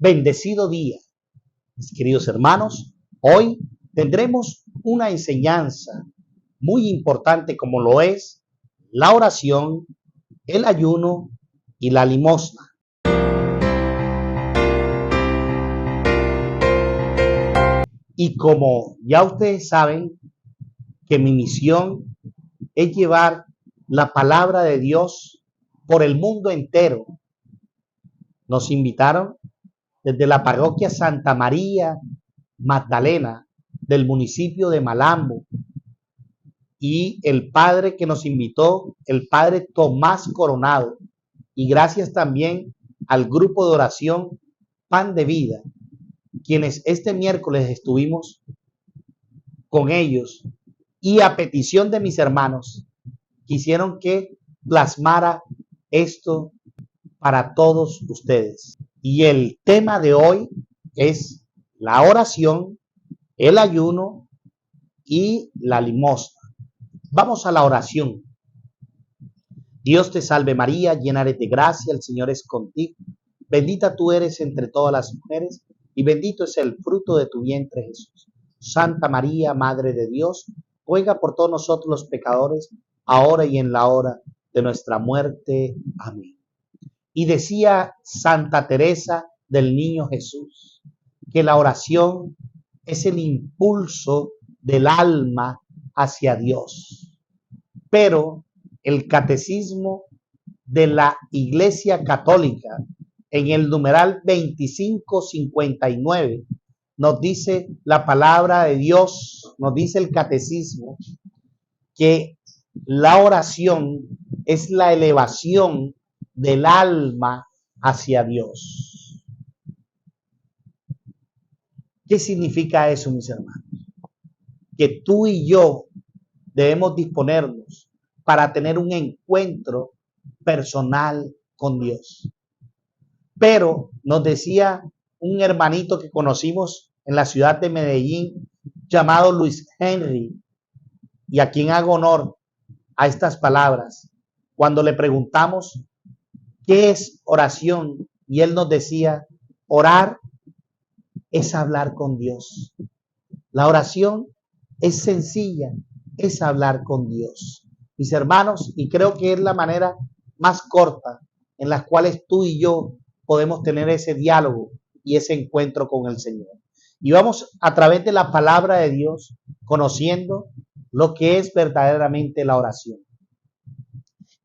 Bendecido día, mis queridos hermanos. Hoy tendremos una enseñanza muy importante como lo es la oración, el ayuno y la limosna. Y como ya ustedes saben que mi misión es llevar la palabra de Dios por el mundo entero, nos invitaron desde la parroquia Santa María Magdalena del municipio de Malambo, y el padre que nos invitó, el padre Tomás Coronado, y gracias también al grupo de oración Pan de Vida, quienes este miércoles estuvimos con ellos, y a petición de mis hermanos quisieron que plasmara esto para todos ustedes. Y el tema de hoy es la oración, el ayuno y la limosna. Vamos a la oración. Dios te salve María, llena eres de gracia, el Señor es contigo. Bendita tú eres entre todas las mujeres y bendito es el fruto de tu vientre Jesús. Santa María, Madre de Dios, ruega por todos nosotros los pecadores, ahora y en la hora de nuestra muerte. Amén. Y decía Santa Teresa del Niño Jesús que la oración es el impulso del alma hacia Dios. Pero el catecismo de la Iglesia Católica, en el numeral 2559, nos dice la palabra de Dios, nos dice el catecismo, que la oración es la elevación del alma hacia Dios. ¿Qué significa eso, mis hermanos? Que tú y yo debemos disponernos para tener un encuentro personal con Dios. Pero nos decía un hermanito que conocimos en la ciudad de Medellín, llamado Luis Henry, y a quien hago honor a estas palabras, cuando le preguntamos ¿qué es oración? Y él nos decía, orar es hablar con Dios. La oración es sencilla, es hablar con Dios. Mis hermanos, y creo que es la manera más corta en la cual tú y yo podemos tener ese diálogo y ese encuentro con el Señor. Y vamos a través de la palabra de Dios conociendo lo que es verdaderamente la oración.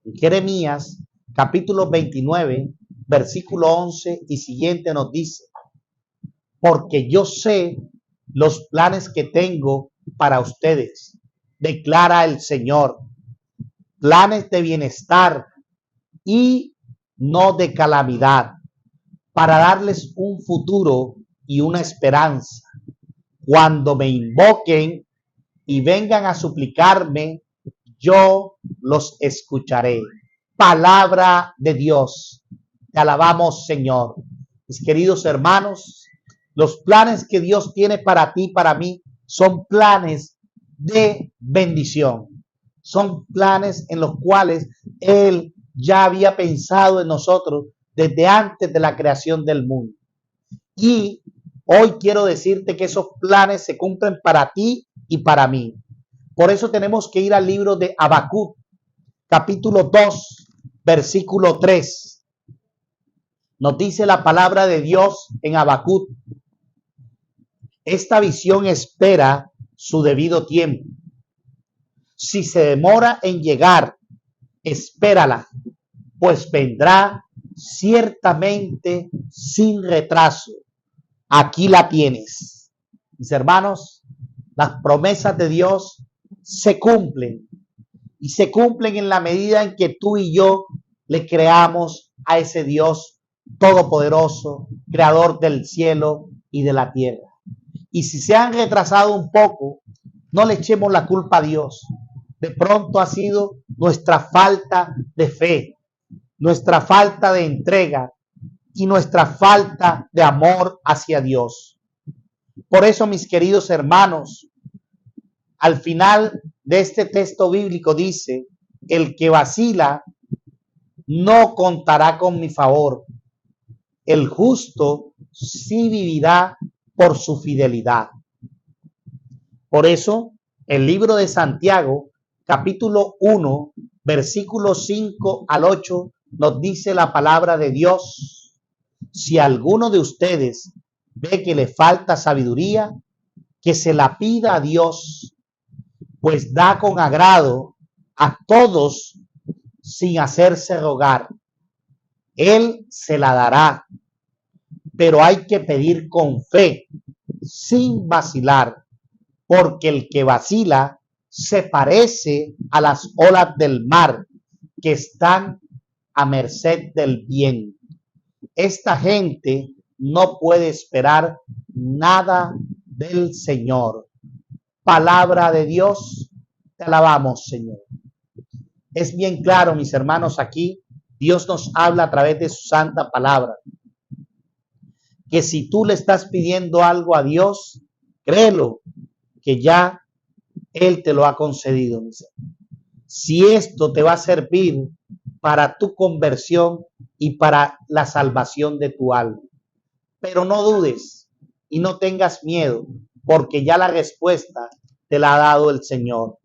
En Jeremías capítulo 29, versículo 11 y siguiente nos dice, porque yo sé los planes que tengo para ustedes, declara el Señor, planes de bienestar y no de calamidad, para darles un futuro y una esperanza. Cuando me invoquen y vengan a suplicarme, yo los escucharé. Palabra de Dios. Te alabamos, Señor. Mis queridos hermanos, los planes que Dios tiene para ti, para mí, son planes de bendición. Son planes en los cuales Él ya había pensado en nosotros desde antes de la creación del mundo. Y hoy quiero decirte que esos planes se cumplen para ti y para mí. Por eso tenemos que ir al libro de Habacuc, capítulo 2, versículo 3. Nos dice la palabra de Dios en Habacuc: esta visión espera su debido tiempo. Si se demora en llegar, espérala, pues vendrá ciertamente sin retraso. Aquí la tienes. Mis hermanos, las promesas de Dios se cumplen, y se cumplen en la medida en que tú y yo le creamos a ese Dios todopoderoso, creador del cielo y de la tierra. Y si se han retrasado un poco, no le echemos la culpa a Dios. De pronto ha sido nuestra falta de fe, nuestra falta de entrega y nuestra falta de amor hacia Dios. Por eso, mis queridos hermanos, al final de este texto bíblico dice: el que vacila no contará con mi favor. El justo sí vivirá por su fidelidad. Por eso, el libro de Santiago, capítulo 1, versículos 5 al 8, nos dice la palabra de Dios: si alguno de ustedes ve que le falta sabiduría, que se la pida a Dios, pues da con agrado a todos sin hacerse rogar. Él se la dará, pero hay que pedir con fe, sin vacilar, porque el que vacila se parece a las olas del mar que están a merced del viento. Esta gente no puede esperar nada del Señor. Palabra de Dios, te alabamos, Señor. Es bien claro, mis hermanos, aquí Dios nos habla a través de su santa palabra, que si tú le estás pidiendo algo a Dios, créelo, que ya Él te lo ha concedido. Si esto te va a servir para tu conversión y para la salvación de tu alma. Pero no dudes y no tengas miedo, porque ya la respuesta te la ha dado el Señor.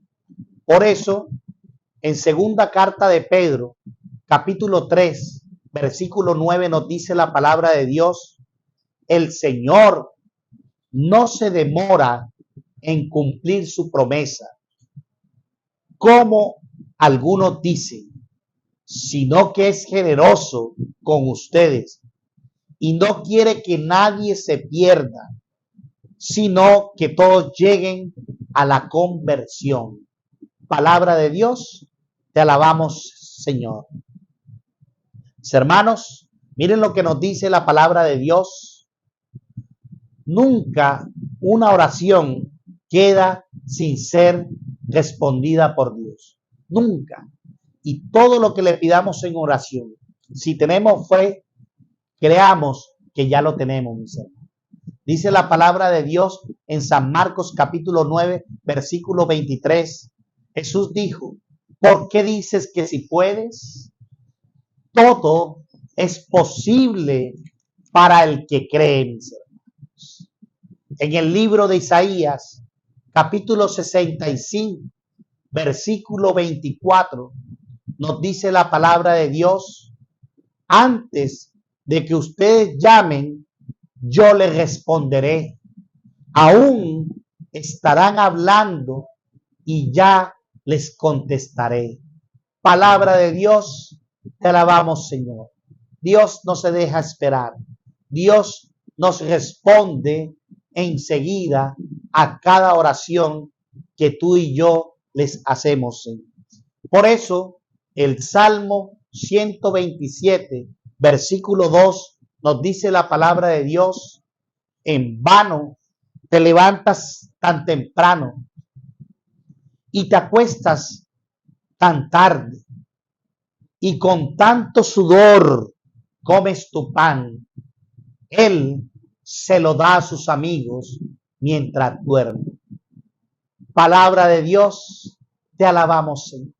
Por eso, en segunda carta de Pedro, capítulo 3, versículo 9, nos dice la palabra de Dios: el Señor no se demora en cumplir su promesa, como algunos dicen, sino que es generoso con ustedes y no quiere que nadie se pierda, sino que todos lleguen a la conversión. Palabra de Dios, te alabamos, Señor. Mis hermanos, miren lo que nos dice la palabra de Dios. Nunca una oración queda sin ser respondida por Dios. Nunca. Y todo lo que le pidamos en oración, si tenemos fe, creamos que ya lo tenemos, mis hermanos. Dice la palabra de Dios en San Marcos capítulo 9, versículo 23. Jesús dijo: ¿por qué dices que si puedes? Todo es posible para el que cree, mis hermanos. En el libro de Isaías, capítulo 65, versículo 24, nos dice la palabra de Dios: antes de que ustedes llamen, yo les responderé. Aún estarán hablando y ya les contestaré. Palabra de Dios, te alabamos, Señor. Dios no se deja esperar. Dios nos responde enseguida a cada oración que tú y yo les hacemos, Señor. Por eso, el Salmo 127, versículo 2, nos dice la palabra de Dios: en vano te levantas tan temprano y te acuestas tan tarde, y con tanto sudor comes tu pan. Él se lo da a sus amigos mientras duerme. Palabra de Dios, te alabamos, Señor.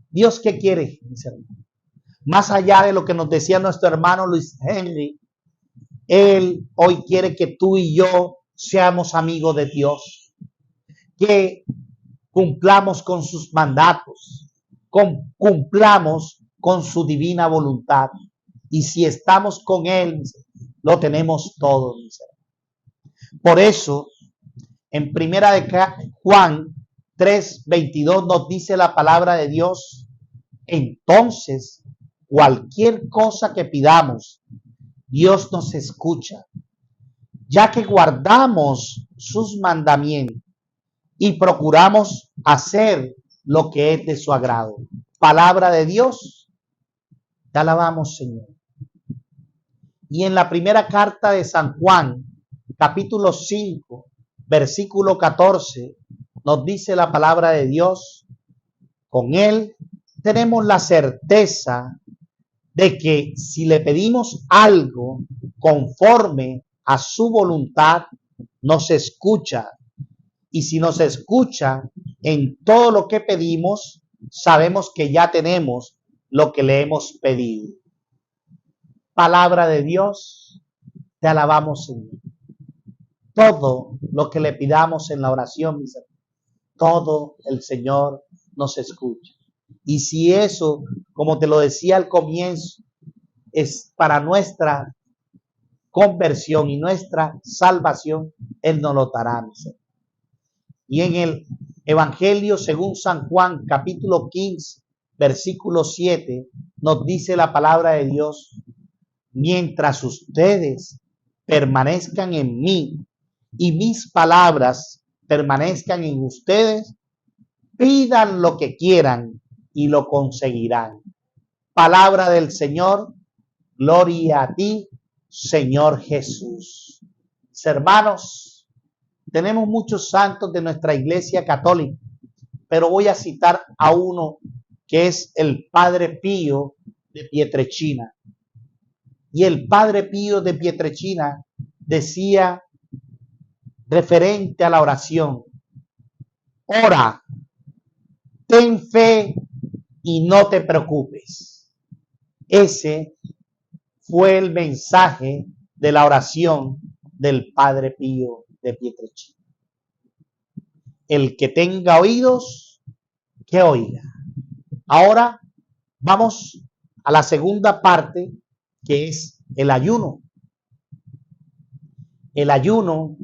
Dios, ¿qué quiere, mis hermanos? Más allá de lo que nos decía nuestro hermano Luis Henry, Él hoy quiere que tú y yo seamos amigos de Dios, que cumplamos con sus mandatos, cumplamos con su divina voluntad. Y si estamos con Él, lo tenemos todo, mis hermanos. Por eso, en primera de Juan 3:22 nos dice la palabra de Dios: entonces, cualquier cosa que pidamos, Dios nos escucha, ya que guardamos sus mandamientos y procuramos hacer lo que es de su agrado. Palabra de Dios, te alabamos, Señor. Y en la primera carta de San Juan, capítulo 5, versículo 14, nos dice la palabra de Dios: con Él tenemos la certeza de que si le pedimos algo conforme a su voluntad, nos escucha. Y si nos escucha en todo lo que pedimos, sabemos que ya tenemos lo que le hemos pedido. Palabra de Dios, Te alabamos, Señor. Todo lo que le pidamos en la oración, mis hermanos, todo el Señor nos escucha. Y si eso, como te lo decía al comienzo, es para nuestra conversión y nuestra salvación, Él nos lo dará, mis hermanos. Y en el Evangelio según San Juan, capítulo 15, versículo 7, nos dice la palabra de Dios: mientras ustedes permanezcan en mí y mis palabras permanezcan en ustedes, pidan lo que quieran y lo conseguirán. Palabra del Señor, gloria a ti, Señor Jesús. Mis hermanos, tenemos muchos santos de nuestra Iglesia Católica, pero voy a citar a uno que es el Padre Pío de Pietrelcina. Y el Padre Pío de Pietrelcina decía, referente a la oración: ora, ten fe y no te preocupes. Ese fue el mensaje de la oración del Padre Pío de Pietrelcina. El que tenga oídos, que oiga. Ahora vamos a la segunda parte, que es el ayuno. El ayuno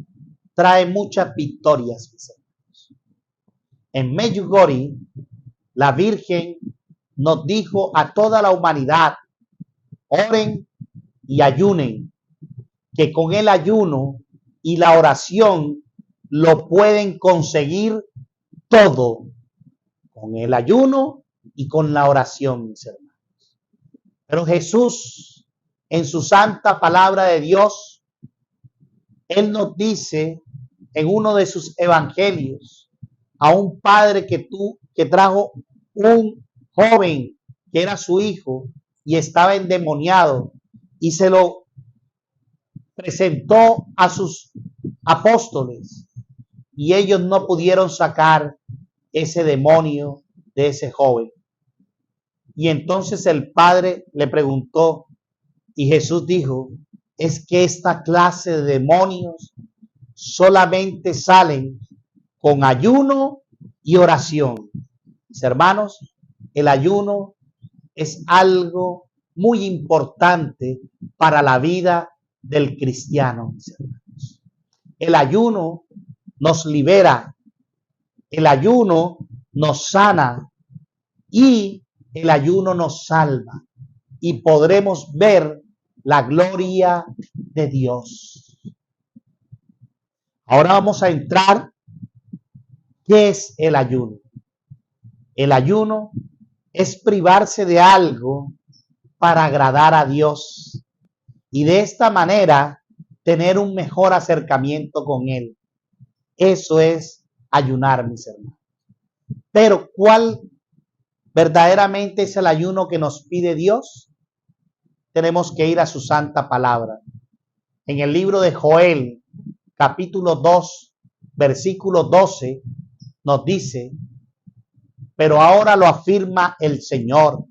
trae muchas victorias, mis hermanos. En Medjugorje, la Virgen nos dijo a toda la humanidad: oren y ayunen, que con el ayuno y la oración lo pueden conseguir todo. Con el ayuno y con la oración, mis hermanos. Pero Jesús, en su santa palabra de Dios, Él nos dice en uno de sus evangelios a un padre que trajo un joven que era su hijo y estaba endemoniado, y se lo presentó a sus apóstoles, y ellos no pudieron sacar ese demonio de ese joven. Y entonces el padre le preguntó, y Jesús dijo: es que esta clase de demonios solamente salen con ayuno y oración. Mis hermanos, el ayuno es algo muy importante para la vida del cristiano, mis hermanos. El ayuno nos libera, el ayuno nos sana y el ayuno nos salva, y podremos ver la gloria de Dios. Ahora vamos a entrar. ¿Qué es el ayuno? El ayuno es privarse de algo para agradar a Dios y de esta manera tener un mejor acercamiento con Él. Eso es ayunar, mis hermanos. Pero ¿cuál verdaderamente es el ayuno que nos pide Dios? Tenemos que ir a su santa palabra. En el libro de Joel, capítulo 2, versículo 12, nos dice: pero ahora lo afirma el Señor,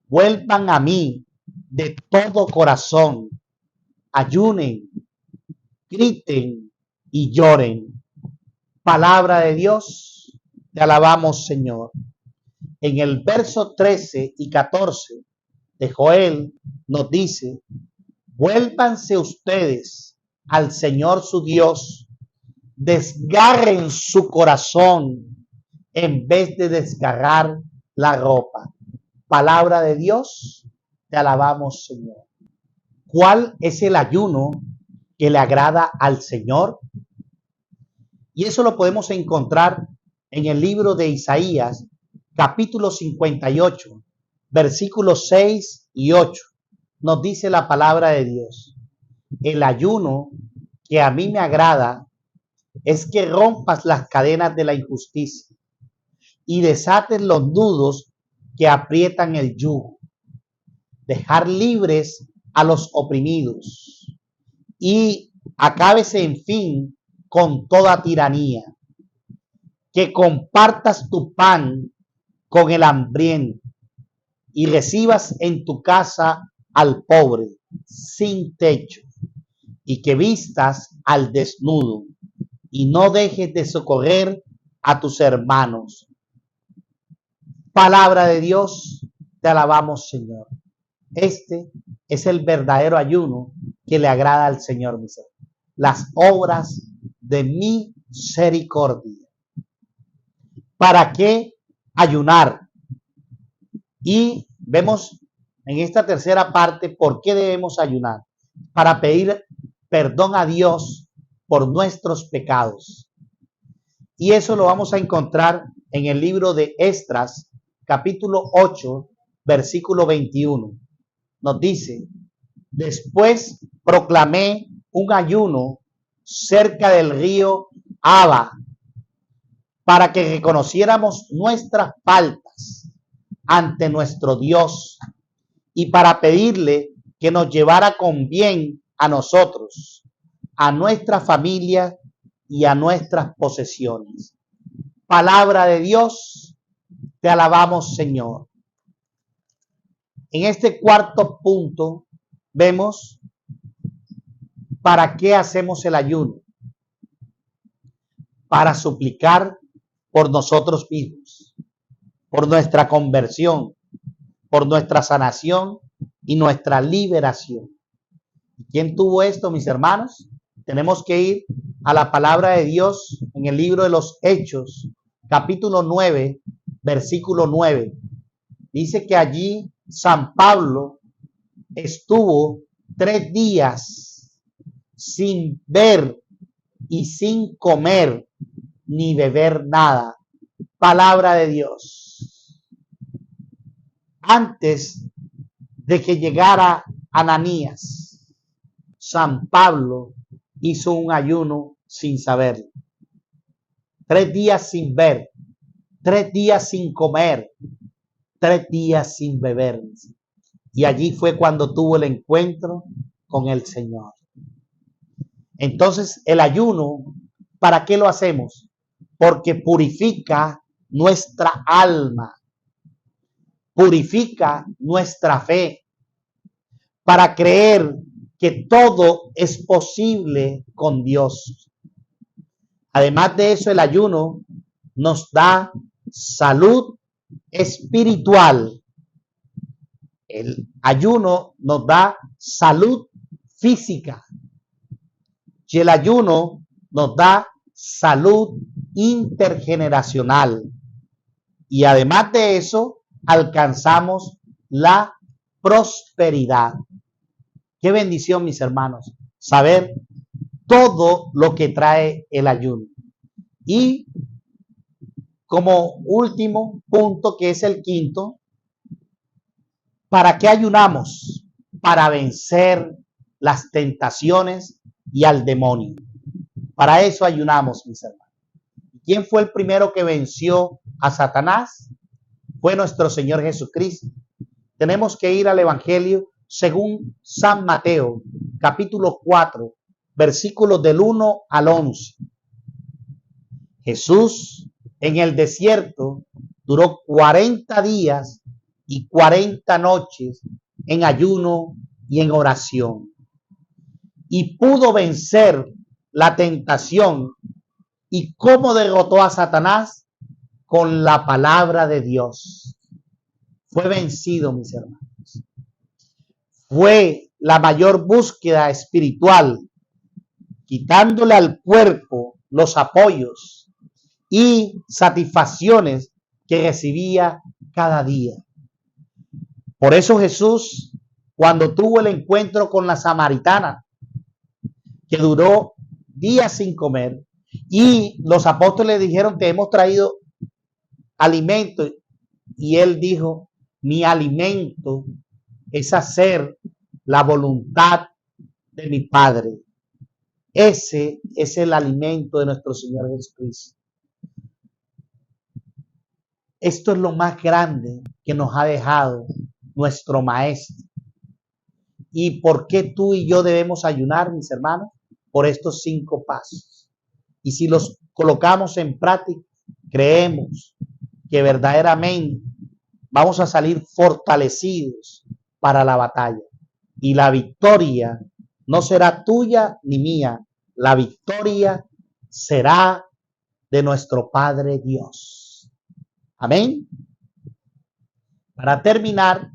vuelvan a mí de todo corazón, ayunen, griten y lloren. Palabra de Dios, te alabamos, Señor. En el verso 13 y 14 de Joel nos dice: vuélvanse ustedes al Señor su Dios, desgarren su corazón en vez de desgarrar la ropa. Palabra de Dios, te alabamos, Señor. ¿Cuál es el ayuno que le agrada al Señor? Y eso lo podemos encontrar en el libro de Isaías, capítulo 58, versículos 6 y 8. Nos dice la palabra de Dios: el ayuno que a mí me agrada es que rompas las cadenas de la injusticia y desates los nudos que aprietan el yugo, dejar libres a los oprimidos y acábese en fin con toda tiranía, que compartas tu pan con el hambriento y recibas en tu casa al pobre sin techo, y que vistas al desnudo y no dejes de socorrer a tus hermanos. Palabra de Dios, te alabamos, Señor. Este es el verdadero ayuno que le agrada al Señor, mis hermanos. Las obras de misericordia. ¿Para qué ayunar? Y vemos en esta tercera parte por qué debemos ayunar. Para pedir perdón a Dios por nuestros pecados. Y eso lo vamos a encontrar en el libro de Esdras, capítulo 8, versículo 21. Nos dice: después proclamé un ayuno cerca del río Aba para que reconociéramos nuestras faltas ante nuestro Dios y para pedirle que nos llevara con bien a nosotros, a nuestra familia y a nuestras posesiones. Palabra de Dios, te alabamos, Señor. En este cuarto punto vemos para qué hacemos el ayuno. Para suplicar por nosotros mismos, por nuestra conversión, por nuestra sanación y nuestra liberación. ¿Quién tuvo esto, mis hermanos? Tenemos que ir a la palabra de Dios en el libro de los Hechos, capítulo 9, versículo 9. Dice que allí San Pablo estuvo 3 días sin ver y sin comer ni beber nada. Palabra de Dios. Antes de que llegara Ananías, San Pablo hizo un ayuno sin saberlo. 3 días sin ver, 3 días sin comer, 3 días sin beber. Y allí fue cuando tuvo el encuentro con el Señor. Entonces, el ayuno, ¿para qué lo hacemos? Porque purifica nuestra alma, purifica nuestra fe, para creer que todo es posible con Dios. Además de eso, el ayuno nos da salud espiritual. El ayuno nos da salud física. Y el ayuno nos da salud intergeneracional. Y además de eso, alcanzamos la prosperidad. Qué bendición, mis hermanos, saber todo lo que trae el ayuno. Y como último punto, que es el quinto, ¿para qué ayunamos? Para vencer las tentaciones y al demonio. Para eso ayunamos, mis hermanos. ¿Quién fue el primero que venció a Satanás? Fue nuestro Señor Jesucristo. Tenemos que ir al Evangelio según San Mateo, capítulo 4, versículos del 1 al 11. Jesús en el desierto duró 40 días y 40 noches en ayuno y en oración. Y pudo vencer la tentación. ¿Y cómo derrotó a Satanás? Con la palabra de Dios. Fue vencido, mis hermanos. Fue la mayor búsqueda espiritual, quitándole al cuerpo los apoyos y satisfacciones que recibía cada día. Por eso Jesús, cuando tuvo el encuentro con la samaritana, que duró días sin comer, y los apóstoles dijeron: te hemos traído alimento, y él dijo: mi alimento es hacer la voluntad de mi Padre. Ese es el alimento de nuestro Señor Jesucristo. Esto es lo más grande que nos ha dejado nuestro Maestro. ¿Y por qué tú y yo debemos ayunar, mis hermanos? Por estos 5 pasos. Y si los colocamos en práctica, creemos que verdaderamente vamos a salir fortalecidos para la batalla. Y la victoria no será tuya ni mía. La victoria será de nuestro Padre Dios. Amén. Para terminar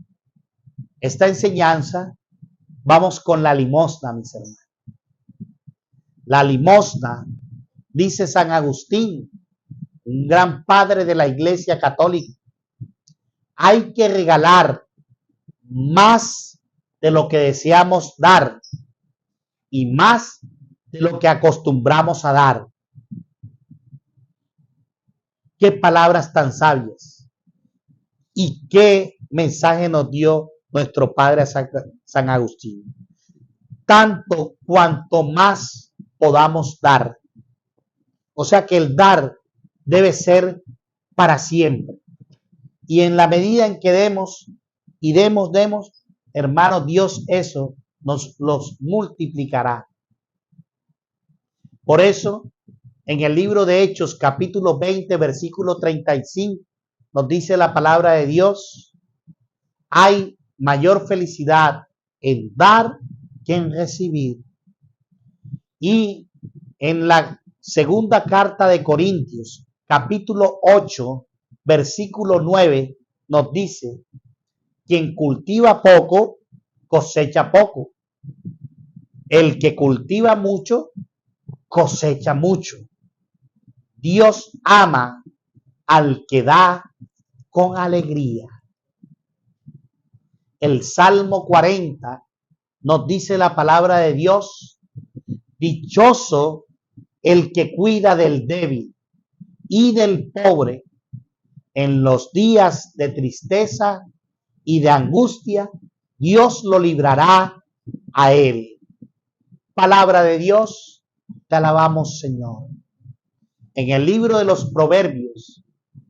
esta enseñanza, vamos con la limosna, mis hermanos. La limosna, dice San Agustín, un gran padre de la Iglesia Católica, hay que regalar más de lo que deseamos dar y más de lo que acostumbramos a dar. Qué palabras tan sabias y qué mensaje nos dio nuestro padre San Agustín. Tanto cuanto más podamos dar. O sea que el dar debe ser para siempre. Y en la medida en que demos y demos, hermanos, Dios eso nos los multiplicará. Por eso, en el libro de Hechos, capítulo 20, versículo 35, nos dice la palabra de Dios: hay mayor felicidad en dar que en recibir. Y en la segunda carta de Corintios, capítulo 8, versículo 9, nos dice: quien cultiva poco, cosecha poco. El que cultiva mucho, cosecha mucho. Dios ama al que da con alegría. El Salmo 40 nos dice la palabra de Dios: dichoso el que cuida del débil y del pobre en los días de tristeza y de angustia, Dios lo librará a él. Palabra de Dios, te alabamos, Señor. En el libro de los Proverbios,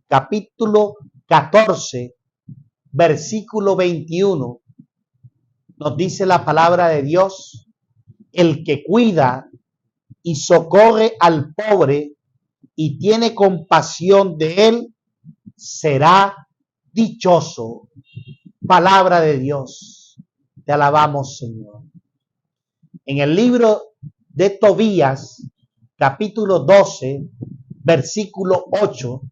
capítulo 14, versículo 21, nos dice la palabra de Dios: el que cuida y socorre al pobre y tiene compasión de él, será dichoso. Palabra de Dios, te alabamos, Señor. En el libro de Tobías, capítulo 12, versículo 8,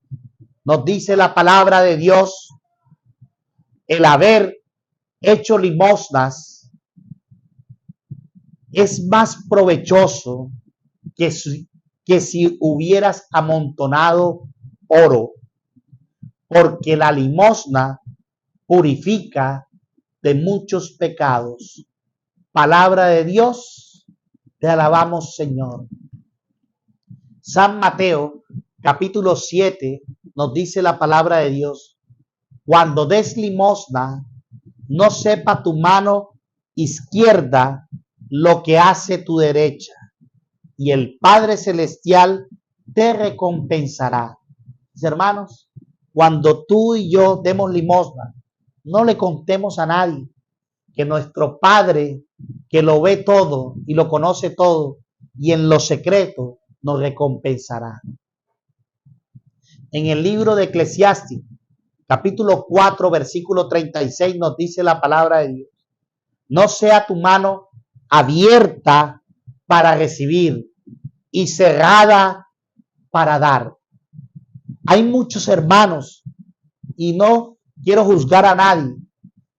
nos dice la palabra de Dios: el haber hecho limosnas es más provechoso que si hubieras amontonado oro, porque la limosna purifica de muchos pecados. Palabra de Dios, te alabamos, Señor. San Mateo, capítulo 7, nos dice la palabra de Dios: cuando des limosna, no sepa tu mano izquierda lo que hace tu derecha, y el Padre Celestial te recompensará. Mis hermanos, cuando tú y yo demos limosna, no le contemos a nadie, que nuestro Padre, que lo ve todo y lo conoce todo, y en lo secreto nos recompensará. En el libro de Eclesiastés, capítulo 4, versículo 36, nos dice la palabra de Dios: no sea tu mano abierta para recibir y cerrada para dar. Hay muchos hermanos, y no quiero juzgar a nadie,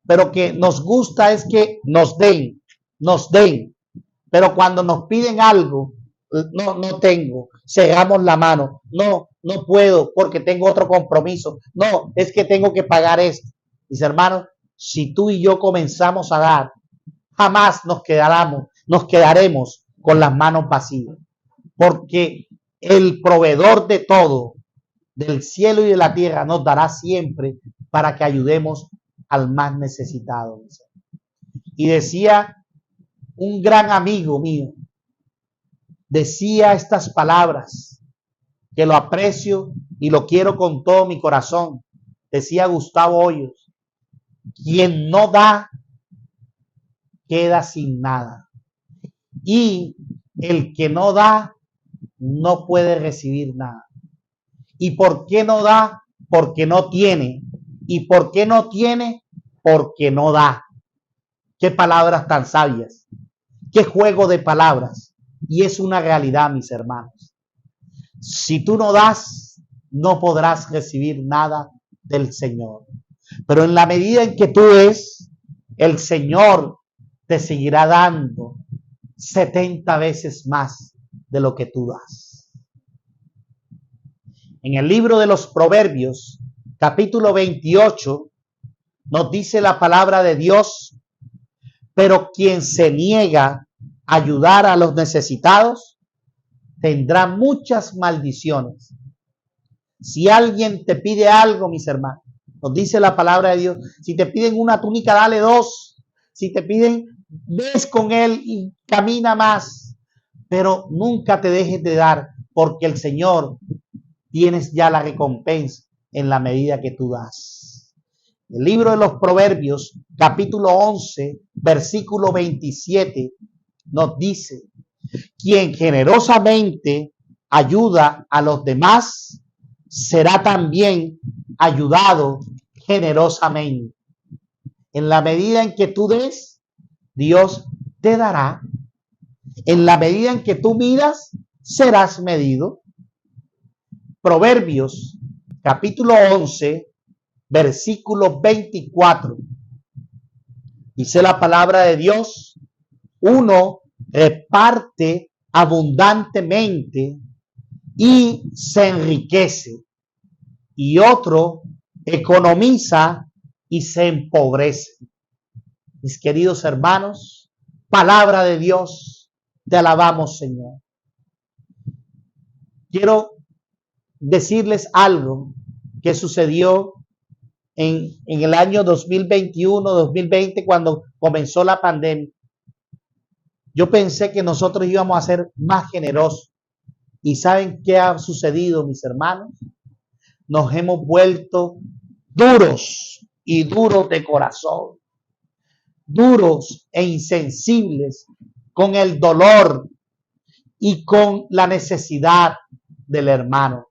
pero que nos gusta es que nos den, pero cuando nos piden algo, no tengo, cerramos la mano, no puedo porque tengo otro compromiso, no, es que tengo que pagar esto. Mis hermanos, si tú y yo comenzamos a dar, jamás nos quedaremos con las manos vacías, porque el proveedor de todo, del cielo y de la tierra, nos dará siempre para que ayudemos al más necesitado. Y decía un gran amigo mío, decía estas palabras, que lo aprecio y lo quiero con todo mi corazón. Decía Gustavo Hoyos: quien no da, queda sin nada. Y el que no da, no puede recibir nada. ¿Y por qué no da? Porque no tiene. ¿Y por qué no tiene? Porque no da. Qué palabras tan sabias. qué juego de palabras. Y es una realidad, mis hermanos. Si tú no das, no podrás recibir nada del Señor. Pero en la medida en que tú des, el Señor te seguirá dando 70 veces más de lo que tú das. En el libro de los Proverbios, capítulo 28, nos dice la palabra de Dios: pero quien se niega a ayudar a los necesitados tendrá muchas maldiciones. Si alguien te pide algo, mis hermanos, nos dice la palabra de Dios, si te piden una túnica, dale 2. Si te piden, ves con él y camina más. Pero nunca te dejes de dar, porque el Señor tienes ya la recompensa en la medida que tú das. El libro de los Proverbios, capítulo 11, versículo 27, nos dice: quien generosamente ayuda a los demás, será también ayudado generosamente. En la medida en que tú des, Dios te dará. En la medida en que tú midas, serás medido. Proverbios, capítulo 11, versículo 24. Dice la palabra de Dios: uno reparte abundantemente y se enriquece, y otro economiza y se empobrece. Mis queridos hermanos, palabra de Dios, te alabamos, Señor. Quiero decirles algo que sucedió en el año 2021-2020, cuando comenzó la pandemia. Yo pensé que nosotros íbamos a ser más generosos. ¿Y saben qué ha sucedido, mis hermanos? Nos hemos vuelto duros y duros de corazón, duros e insensibles con el dolor y con la necesidad del hermano.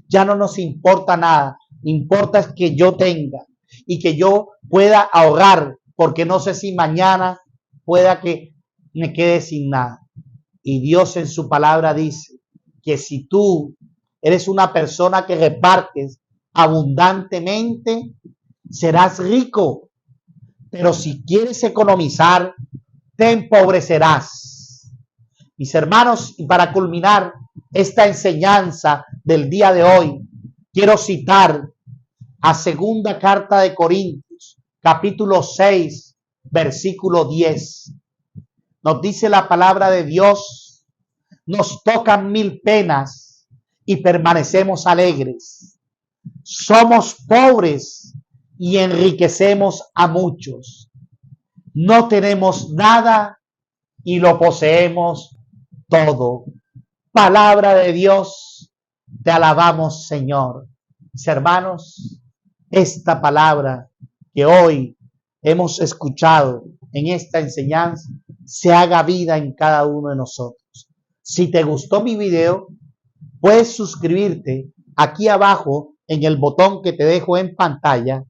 Ya no nos importa nada, importa es que yo tenga y que yo pueda ahorrar, porque no sé si mañana pueda que me quede sin nada. Y Dios en su palabra dice que si tú eres una persona que repartes abundantemente, serás rico. Pero si quieres economizar, te empobrecerás. Mis hermanos, y para culminar esta enseñanza del día de hoy, quiero citar a segunda carta de Corintios, capítulo 6, versículo 10. Nos dice la palabra de Dios: nos tocan 1000 penas y permanecemos alegres. Somos pobres y enriquecemos a muchos. No tenemos nada y lo poseemos todo. Palabra de Dios, te alabamos, Señor. Mis hermanos, esta palabra que hoy hemos escuchado en esta enseñanza se haga vida en cada uno de nosotros. Si te gustó mi video, puedes suscribirte aquí abajo en el botón que te dejo en pantalla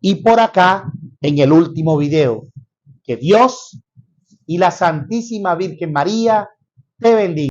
y por acá en el último video. Que Dios y la Santísima Virgen María te bendiga.